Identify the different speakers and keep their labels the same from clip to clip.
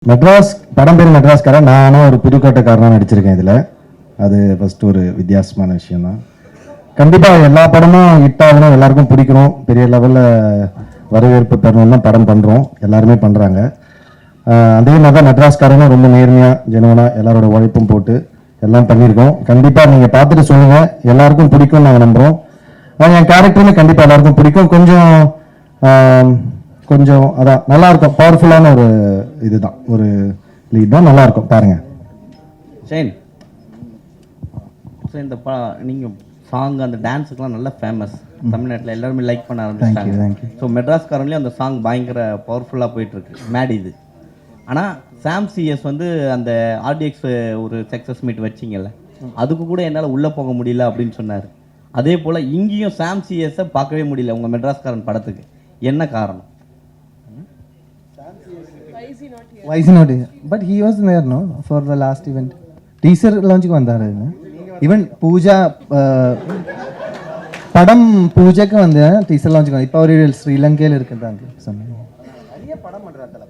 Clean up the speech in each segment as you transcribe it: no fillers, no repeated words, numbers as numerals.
Speaker 1: மெட்ராஸ் படம் பேர் மெட்ராஸ்காரன், நானும் ஒரு புதுக்கோட்டைக்காரனாக நடிச்சிருக்கேன் இதில். அது ஃபஸ்ட்டு ஒரு வித்தியாசமான விஷயந்தான். கண்டிப்பாக எல்லா படமும் ஹிட் ஆகணும், எல்லாருக்கும் பிடிக்கணும், பெரிய லெவலில் வரவேற்பு பெறணும்னு தான் படம் பண்ணுறோம், எல்லாருமே பண்ணுறாங்க. அதே மாதிரி தான் மெட்ராஸ்காரனும் ரொம்ப நேர்மையாக ஜெனுவனாக எல்லாரோட உழைப்பும் போட்டு எல்லாம் பண்ணியிருக்கோம். கண்டிப்பாக நீங்கள் பார்த்துட்டு சொல்லுங்கள், எல்லாருக்கும் பிடிக்கும் நாங்கள் நம்புகிறோம். என் கேரக்டருமே கண்டிப்பாக எல்லாருக்கும் பிடிக்கும். கொஞ்சம் அதான் நல்லா இருக்கும், பவர்ஃபுல்லான ஒரு இதுதான், ஒரு லீட் தான், நல்லா இருக்கும் பாருங்க.
Speaker 2: ஷைன், இந்த நீங்கள் சாங் அந்த டான்ஸுக்கெலாம் நல்லா ஃபேமஸ், தமிழ்நாட்டில் எல்லாருமே லைக் பண்ண ஆரம்பிச்சிட்டாங்க. ஸோ மெட்ராஸ்காரன்லேயும் அந்த சாங் பயங்கர பவர்ஃபுல்லாக போயிட்டுருக்கு, மேட் இது. ஆனால் சாம் சிஎஸ் வந்து அந்த ஆர்டிஎக்ஸ் ஒரு சக்ஸஸ் மீட் வச்சிங்கல்ல, அதுக்கு கூட என்னால் உள்ளே போக முடியல அப்படின்னு சொன்னார். அதே போல் இங்கேயும் சாம் சிஎஸை பார்க்கவே முடியல உங்கள் மெட்ராஸ்காரன் படத்துக்கு, என்ன காரணம்?
Speaker 3: Why is he not here? But he was there, no, for the last event. Teaser launch ku vandaru. Even Pooja padam Pooja ku vandha teaser launch ku. Ipo oru Sri Lanka il irukku சொன்னேன். நிறைய படம் பண்றாங்கல.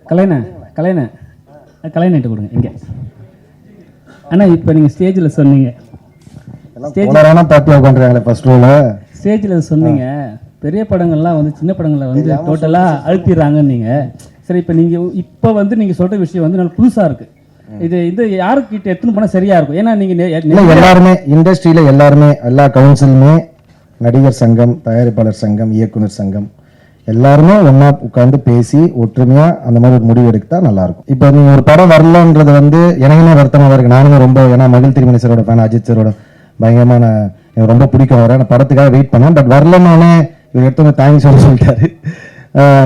Speaker 3: கலைனா இட்டு கொடுங்க இங்க. அண்ணா இப்போ நீங்க ஸ்டேஜ்ல சொன்னீங்க.
Speaker 1: ஸ்டேஜ்ல பாத்தியா பண்றாங்களே ஃபர்ஸ்ட் ரோல.
Speaker 4: ஸ்டேஜ்ல சொன்னீங்க பெரிய படங்கள்லாம் வந்து சின்ன படங்களை வந்து டோட்டலா அழுத்திடுறாங்கன்னு நீங்க. சரி, இப்போ இப்போ வந்து நீங்கள் சொல்கிற விஷயம் வந்து நல்ல புதுசாக இருக்குது. இது யாருக்கிட்ட எத்தனை பணம் சரியாக இருக்கும்? ஏன்னா நீங்கள்
Speaker 1: எல்லாருமே இண்டஸ்ட்ரியில் எல்லாருமே எல்லா கவுன்சிலுமே, நடிகர் சங்கம், தயாரிப்பாளர் சங்கம், இயக்குனர் சங்கம் எல்லாருமே ஒன்றா உட்காந்து பேசி ஒற்றுமையாக அந்த மாதிரி ஒரு முடிவு எடுத்தால் நல்லாயிருக்கும். இப்போ நீங்கள் ஒரு படம் வரலன்றது வந்து எனக்குமே வருத்தமாக இருக்குது. நானுமே ரொம்ப, ஏன்னா மகிழ் திருமணி சாரோட ஃபேன், அஜித் சாரோட பயங்கரமான, எனக்கு ரொம்ப பிடிக்கும் வர, நான் படத்துக்காக வெயிட் பண்ணேன். பட் வரலன்னு இவர் எடுத்தவங்க தேங்க்ஸ் சொல்லிட்டாரு.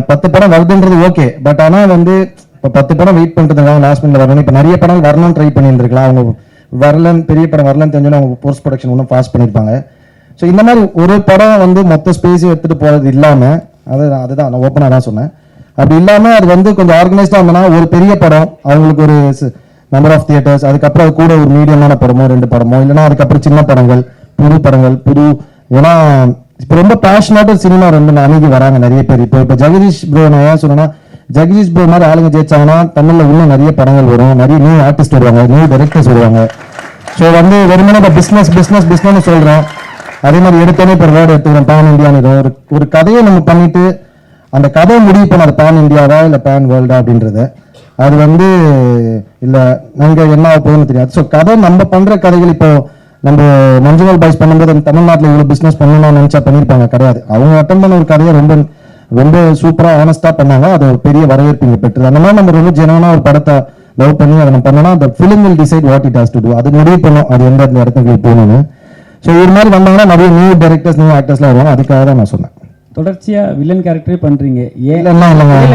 Speaker 1: 10 படம் வருதுன்றது ஓகே, பட் ஆனால் வந்து இப்போ 10 படம் வெயிட் பண்ணுறதுக்காக லாஸ்ட் மினிட்ல வரணும். இப்போ நிறைய படம் வரணும்னு ட்ரை பண்ணியிருந்துருக்கலாம். அவங்க வரலன்னு, பெரிய படம் வரலன்னு தெரிஞ்சோன்னா அவங்க போஸ்ட் ப்ரொடக்ஷன் ஒன்றும் ஃபாஸ்ட் பண்ணியிருப்பாங்க. ஸோ இந்த மாதிரி ஒரு படம் வந்து மொத்த ஸ்பேஸையும் எடுத்துகிட்டு போகிறது இல்லாமல், அதுதான் நான் ஓப்பனாக தான் சொன்னேன். அப்படி இல்லாமல் அது வந்து கொஞ்சம் ஆர்கனைஸ்டாக இருந்தோன்னா ஒரு பெரிய படம், அவங்களுக்கு ஒரு நம்பர் ஆஃப் தியேட்டர்ஸ், அதுக்கப்புறம் அது கூட ஒரு மீடியமான படமோ 2 படமோ, இல்லைன்னா அதுக்கப்புறம் சின்ன படங்கள், புது ஏன்னா இப்போ ரொம்ப பேஷனாக சினிமா ரொம்ப அணுகி வராங்க நிறைய பேர். இப்போ ஜெகதீஷ் ப்ரோ நான் ஏன் சொன்னேன்னா, ஜெகதீஷ் ப்ரோ மாதிரி ஆளுங்க ஜெயிச்சாங்கன்னா தமிழில் இன்னும் நிறைய படங்கள் வரும், நிறைய நியூ ஆர்டிஸ்ட் வருவாங்க, நியூ டைரக்டர்ஸ் வருவாங்க. ஸோ வந்து வெறுமனே இப்போ பிஸ்னஸ்னு சொல்கிறோம். அதே மாதிரி எடுத்தோன்னே இப்போ வேர்டு எடுத்துக்கிறோம் பேன் இந்தியான்னு ஒரு கதையை நம்ம பண்ணிட்டு அந்த கதையை முடிவு பண்ண அது பேன் இந்தியாவா இல்லை பேன் வேர்ல்டா அப்படின்றத, அது வந்து இல்லை நாங்கள் என்ன போகணும்னு தெரியாது. ஸோ கதை நம்ம பண்ணுற கதைகள், இப்போ நம்ம மஞ்சுவால் பாய்ஸ் பண்ணும்போது தமிழ்நாட்டில் இவ்வளோ பிஸ்னஸ் பண்ணணும்னு நினச்சா பண்ணியிருப்பாங்க, கிடையாது. அவங்க அட்டன் பண்ண ஒரு கதையை ரொம்ப ரொம்ப சூப்பராக ஆனஸ்டாக பண்ணாங்க, அது ஒரு பெரிய வரவேற்பு இங்கே பெற்றது. அந்த மாதிரி நம்ம ரொம்ப ஜெனவனாக ஒரு படத்தை லவ் பண்ணி அதை நம்ம பண்ணோம்னா அந்த film will decide what it has to do, அது முடிவு பண்ணும் அது எந்த இடத்துக்கு போகணும்னு. ஸோ இது மாதிரி வந்தாங்கன்னா நிறைய நியூ டைரக்டர்ஸ், நியூ ஆக்டர்ஸ்லாம் வருவாங்க, அதுக்காக தான் நான் சொன்னேன்.
Speaker 4: தொடர்ச்சியா வில்லன் கேரக்டரே பண்றீங்க,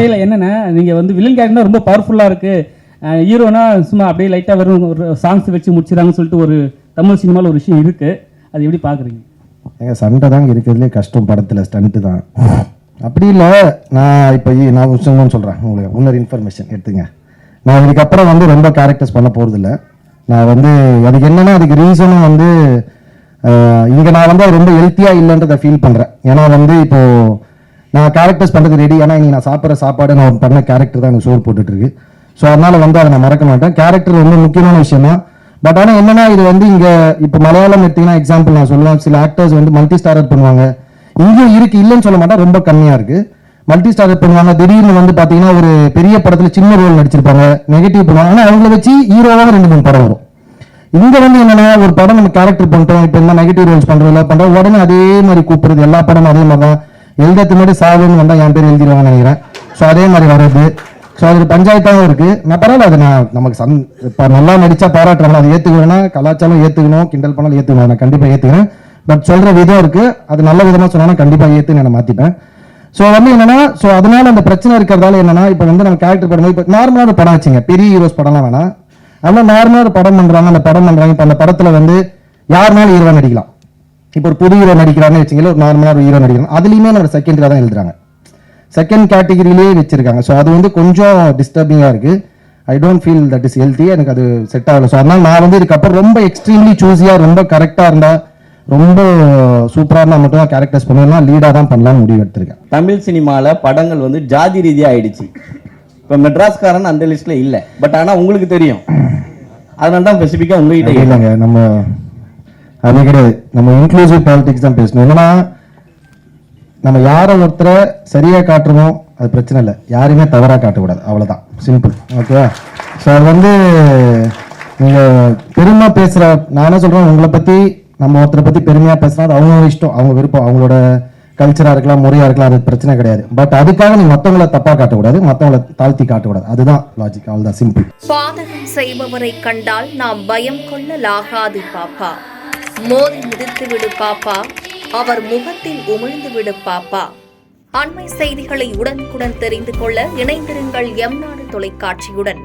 Speaker 1: இல்ல
Speaker 4: என்னன்னா நீங்க வந்து வில்லன் கேரக்டர் ரொம்ப பவர்ஃபுல்லா இருக்கு, ஹீரோனா சும்மா அப்படியே லைட்டா வரும், ஒரு சாங்ஸ் வச்சு முடிச்சிடறாங்கன்னு சொல்லிட்டு ஒரு தமிழ் சினிமாவில் ஒரு விஷயம் இருக்கு, அது எப்படி பாக்குறீங்க?
Speaker 1: எங்க சண்டை தாங்க இருக்கிறதுலே கஷ்டம் படத்துல, ஸ்டண்ட்டு தான். அப்படி இல்லை, நான் இப்போ நான் விஷயம்னு சொல்கிறேன் உங்களுக்கு, இன்னொரு இன்ஃபர்மேஷன் எடுத்துங்க. நான் இதுக்கப்புறம் வந்து ரொம்ப கேரக்டர்ஸ் பண்ண போகிறதில்ல. நான் வந்து அதுக்கு என்னென்னா, அதுக்கு ரீசனும் வந்து இங்கே நான் வந்து ரொம்ப ஹெல்த்தியாக இல்லைன்றதை ஃபீல் பண்ணுறேன். ஏன்னா வந்து இப்போது நான் கேரக்டர்ஸ் பண்ணுறது ரெடி, ஏன்னா இன்றைக்கி நான் சாப்பிட்ற சாப்பாடு நான் பண்ண கேரக்டர் தான் எனக்கு சோறு போட்டுட்ருக்கு. ஸோ அதனால் வந்து அதை நான் மறக்க மாட்டேன். கேரக்டர் ரொம்ப முக்கியமான விஷயம் தான். பட் ஆனால் என்னன்னா, இது வந்து இங்கே இப்போ மலையாளம் எடுத்தீங்கன்னா எக்ஸாம்பிள் நான் சொல்லுவேன், சில ஆக்டர்ஸ் வந்து மல்டி ஸ்டாரர் பண்ணுவாங்க, இங்கேயும் இருக்கு, இல்லைன்னு சொல்ல மாட்டேன், ரொம்ப கம்மியாக இருக்கு. மல்டி ஸ்டாரர் பண்ணுவாங்க, திடீர்னு வந்து பார்த்தீங்கன்னா ஒரு பெரிய படத்தில் சின்ன ரோல் நடிச்சிருப்பாங்க, நெகட்டிவ் பண்ணுவாங்க, ஆனால் அவங்கள வச்சு ஹீரோவாக 2-3 படம் வரும். இங்கே வந்து என்னன்னா, ஒரு படம் நம்ம கேரக்டர் பண்ணுறோம், இப்போ என்ன நெகட்டிவ் ரோல்ஸ் பண்ணுறோம், உடனே அதே மாதிரி கூப்பிடுறது, எல்லா படமும் அதே மாதிரி தான். எழுதுறதுக்கு முன்னாடி சாவுன்னு வந்தால் என் பேர் எழுதிடுவாங்கன்னு நினைக்கிறேன். ஸோ அதே மாதிரி வர்றது, ஸோ அது பஞ்சாயத்தாகவும் இருக்குது. நான் பரவாயில்ல, அது நான் நமக்கு இப்போ நல்லா நடித்தா பாராட்டுறாங்க, அதை ஏற்றுக்கணும்னா கலாச்சாரம் ஏற்றுக்கணும், கிண்டல் பண்ணாலும் ஏற்றுக்கணும், நான் கண்டிப்பாக ஏற்றுக்கிறேன். பட் சொல்கிற விதம் இருக்குது, அது நல்ல விதமாக சொன்னால் கண்டிப்பாக ஏற்றுன்னு நான் மாற்றிப்பேன். ஸோ வந்து என்னன்னா, ஸோ அதனால அந்த பிரச்சனை இருக்கிறதால என்னன்னா, இப்போ வந்து நம்ம கேரக்டர் பண்ணும்போது இப்போ நார்மலான படம் வச்சுங்க, பெரிய ஹீரோஸ் படம்லாம் வேணாம், அதனால நார்மலாக ஒரு படம் பண்ணுறாங்க, அந்த படம் பண்ணுறாங்க. இப்போ அந்த படத்தில் வந்து யாருனாலும் ஹீரோ நடிக்கலாம். இப்போ ஒரு புது ஹீரோ நடிக்கிறான்னு வச்சுங்களேன், ஒரு நார்மலாக ஒரு ஹீரோ நடிக்கலாம், அதுலேயுமே நம்ம செகண்டரியாக தான் எழுதுறாங்க, செகண்ட் கேட்டகிரிலேயே வச்சிருக்காங்க. ஸோ அது வந்து கொஞ்சம் டிஸ்டர்பிங்காக இருக்குது. I don't feel that is healthy, எனக்கு அது செட் ஆகலை. ஸோ அதனால் நான் வந்து இதுக்கப்புறம் ரொம்ப எக்ஸ்ட்ரீம்லி சூஸியாக, ரொம்ப கரெக்டாக இருந்தால், ரொம்ப சூப்பராக இருந்தால் மட்டும் தான் கேரக்டர்ஸ் பண்ணுவேன்னா லீடாக தான் பண்ணலாம்னு முடிவு எடுத்திருக்கேன்.
Speaker 2: தமிழ் சினிமாவில் படங்கள் வந்து ஜாதி ரீதியாக ஆயிடுச்சு. இப்போ மெட்ராஸ்காரன் அந்த லிஸ்ட்ல இல்லை, பட் ஆனால் உங்களுக்கு தெரியும், அதனால தான் ஸ்பெசிஃபிக்காக உங்ககிட்ட இல்லை.
Speaker 1: இல்லைங்க, நம்ம அது கிடையாது. நம்ம இன்க்ளூசிவ் பாலிடிக்ஸ் தான் பேசணும். என்னன்னா நம்ம யாரை ஒருத்தரை சரியாக காட்டுறோமோ அது பிரச்சனை இல்லை, யாரையுமே தவறாக காட்டக்கூடாது, அவ்வளோதான், சிம்பிள். ஓகேவா? ஸோ அது வந்து நீங்கள் பெருமையாக பேசுகிற, நான் என்ன சொல்கிறேன், உங்களை பற்றி நம்ம ஒருத்தரை பற்றி பெருமையாக பேசுனா அது அவங்க இஷ்டம், அவங்க விருப்பம், அவங்களோட கல்ச்சராக இருக்கலாம், முறையாக இருக்கலாம், அது பிரச்சனை கிடையாது. பட் அதுக்காக நீங்கள் மற்றவங்களை தப்பாக காட்டக்கூடாது, மற்றவங்களை தாழ்த்தி காட்டக்கூடாது, அதுதான் லாஜிக், அவ்வளோதான், சிம்பிள்.
Speaker 5: பாதகம் செய்பவரை கண்டால் நாம் பயம் கொள்ளலாகாது பாப்பா, மோதி மிதித்து விடு பாப்பா, அவர் முகத்தில் உமிழ்ந்து விடு பாப்பா. அண்மை செய்திகளை உடனுக்குடன் தெரிந்து கொள்ள இணைந்திருங்கள் எம் நாடு தொலைக்காட்சியுடன்.